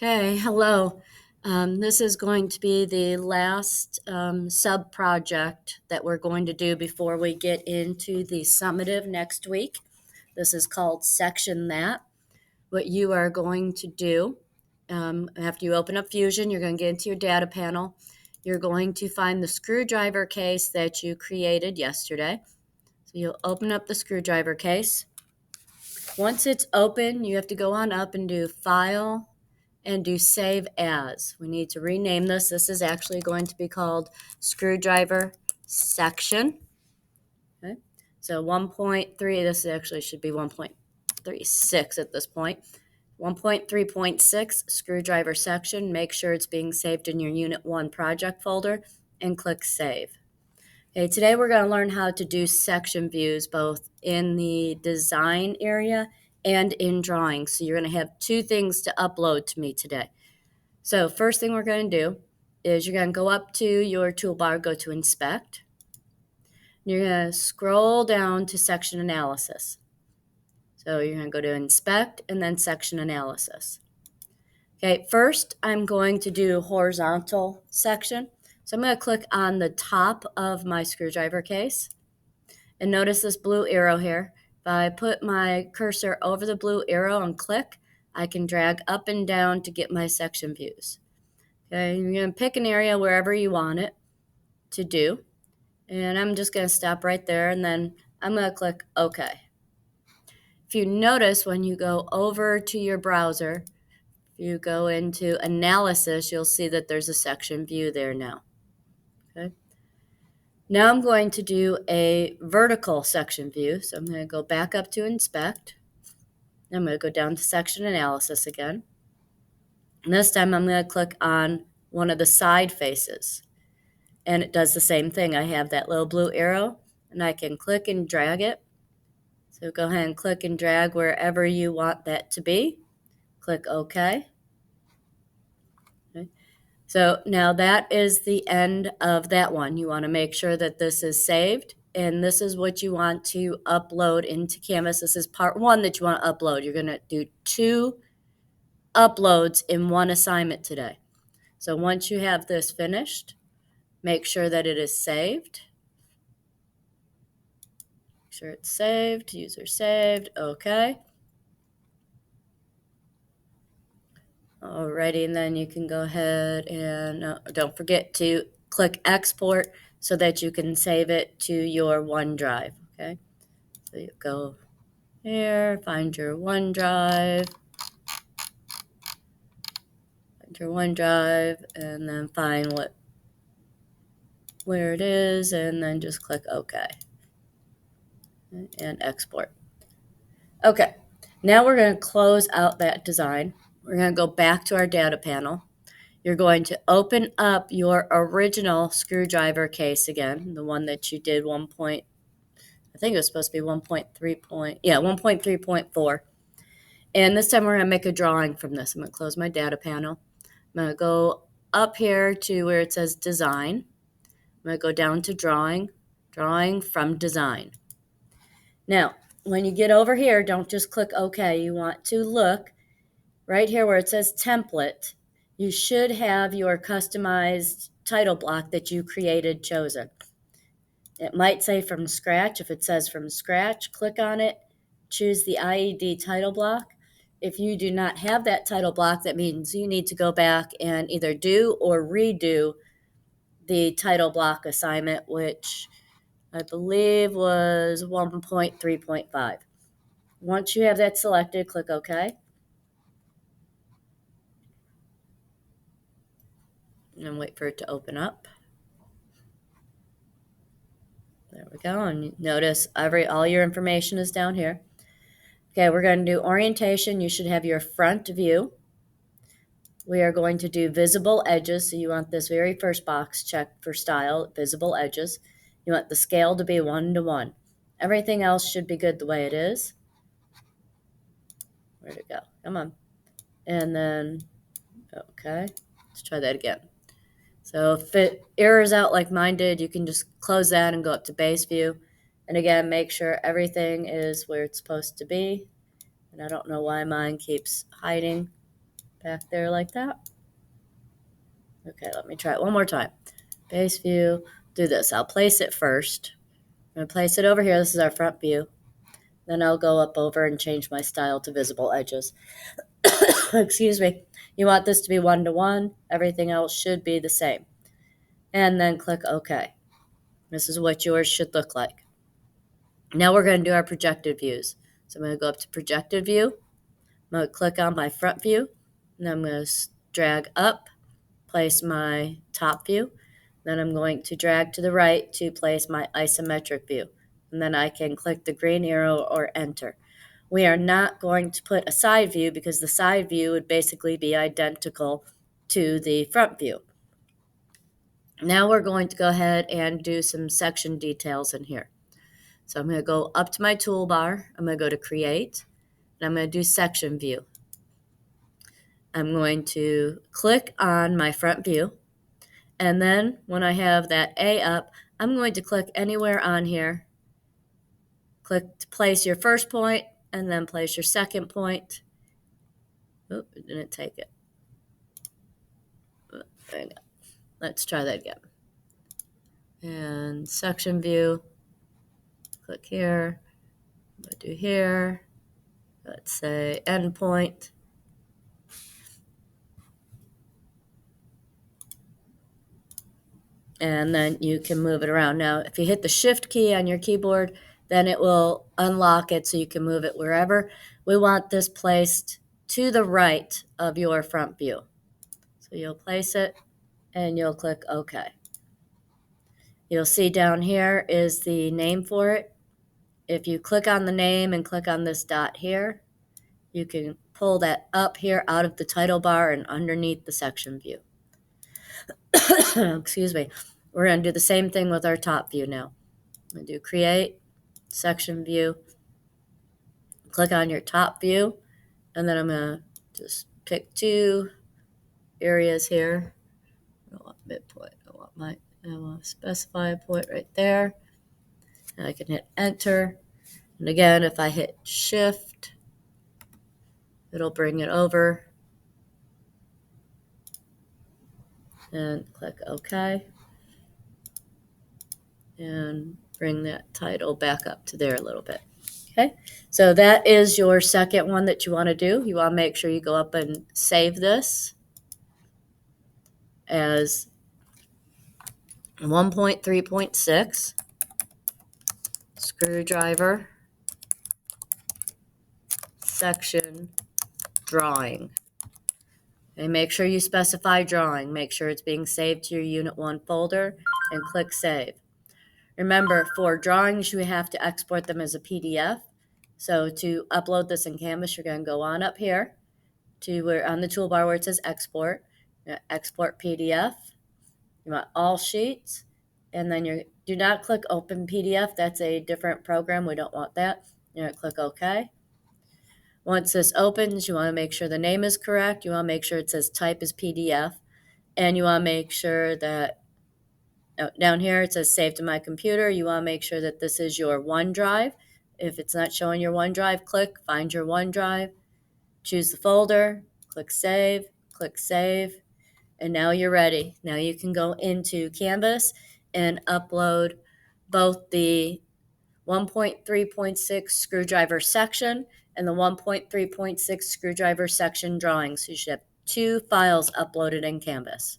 Okay, hello. This is going to be the last sub-project that we're going to do before we get into the summative next week. This is called Section That. What you are going to do, after you open up Fusion, you're going to get into your data panel. You're going to find the screwdriver case that you created yesterday. So you'll open up the screwdriver case. Once it's open, you have to go on up and do File, and do Save As. We need to rename this. This is actually going to be called Screwdriver Section. Okay. So 1.3, this actually should be 1.36 at this point. 1.3.6, Screwdriver Section. Make sure it's being saved in your Unit 1 project folder and click Save. Okay, today we're going to learn how to do section views both in the design area and in drawing. So you're going to have two things to upload to me today. So first thing we're going to do is you're going to go up to your toolbar, go to Inspect. You're going to scroll down to Section Analysis. So you're going to go to Inspect and then Section Analysis. Okay, first I'm going to do horizontal section. So I'm going to click on the top of my screwdriver case. And notice this blue arrow here. If I put my cursor over the blue arrow and click, I can drag up and down to get my section views. Okay, you're going to pick an area wherever you want it to do. And I'm just going to stop right there, and then I'm going to click OK. If you notice when you go over to your browser, if you go into Analysis, you'll see that there's a section view there now. Okay. Now I'm going to do a vertical section view. So I'm going to go back up to Inspect. I'm going to go down to Section Analysis again. And this time I'm going to click on one of the side faces. And it does the same thing. I have that little blue arrow, and I can click and drag it. So go ahead and click and drag wherever you want that to be. Click OK. Okay. So now that is the end of that one. You want to make sure that this is saved, and this is what you want to upload into Canvas. This is part one that you want to upload. You're going to do 2 uploads in one assignment today. So once you have this finished, make sure that it is saved. Make sure it's saved, user saved, okay. Alrighty, and then you can go ahead and don't forget to click export so that you can save it to your OneDrive, okay? So you go here, find your OneDrive, and then find where it is, and then just click OK and export. Okay, now we're going to close out that design. We're going to go back to our data panel. You're going to open up your original screwdriver case again, the one that you did I think it was supposed to be 1.3.4. And this time we're going to make a drawing from this. I'm going to close my data panel. I'm going to go up here to where it says Design. I'm going to go down to Drawing from Design. Now, when you get over here, don't just click OK. You want to look right here where it says Template. You should have your customized title block that you created chosen. It might say from scratch. If it says from scratch, click on it, choose the IED title block. If you do not have that title block, that means you need to go back and either do or redo the title block assignment, which I believe was 1.3.5. Once you have that selected, click OK. And wait for it to open up. There we go. And notice all your information is down here. Okay, we're going to do orientation. You should have your front view. We are going to do visible edges. So you want this very first box checked for style, visible edges. You want the scale to be 1:1. Everything else should be good the way it is. Where'd it go? Come on. And then, okay, let's try that again. So if it errors out like mine did, you can just close that and go up to base view. And again, make sure everything is where it's supposed to be. And I don't know why mine keeps hiding. back there like that. Okay, let me try it one more time. Base view, do this. I'll place it first. I'm going to place it over here. This is our front view. Then I'll go up over and change my style to visible edges. Excuse me. You want this to be 1-to-1. Everything else should be the same. And then click OK. This is what yours should look like. Now we're going to do our projected views. So I'm going to go up to projected view. I'm going to click on my front view. And I'm going to drag up, place my top view. Then I'm going to drag to the right to place my isometric view. And then I can click the green arrow or enter. We are not going to put a side view because the side view would basically be identical to the front view. Now we're going to go ahead and do some section details in here. So I'm going to go up to my toolbar. I'm going to go to Create, and I'm going to do Section View. I'm going to click on my front view, and then when I have that A up, I'm going to click anywhere on here. Click to place your first point, and then place your second point. Oh, it didn't take it. There you go. Let's try that again. And Section View, click here. I'm going to do here. Let's say endpoint. And then you can move it around. Now, if you hit the Shift key on your keyboard, then it will unlock it so you can move it wherever. We want this placed to the right of your front view. So you'll place it and you'll click OK. You'll see down here is the name for it. If you click on the name and click on this dot here, you can pull that up here out of the title bar and underneath the section view. Excuse me. We're going to do the same thing with our top view now. I'm going to do Create, Section View, click on your top view, and then I'm going to just pick two areas here. I don't want midpoint. I want to specify a point right there. And I can hit Enter. And again, if I hit Shift, it'll bring it over. And click OK. And bring that title back up to there a little bit. Okay, so that is your second one that you want to do. You want to make sure you go up and save this as 1.3.6 screwdriver section drawing. And make sure you specify drawing. Make sure it's being saved to your Unit 1 folder and click Save. Remember, for drawings, you have to export them as a PDF. So to upload this in Canvas, you're going to go on up here to where on the toolbar where it says Export. Export PDF. You want all sheets, and then you do not click Open PDF. That's a different program. We don't want that. You're going to click OK. Once this opens, you want to make sure the name is correct. You want to make sure it says Type as PDF, and you want to make sure that down here it says Save to my computer. You want to make sure that this is your OneDrive. If it's not showing your OneDrive, click Find your OneDrive. Choose the folder, click Save, and now you're ready. Now you can go into Canvas and upload both the 1.3.6 screwdriver section and the 1.3.6 screwdriver section drawings. So you should have two files uploaded in Canvas.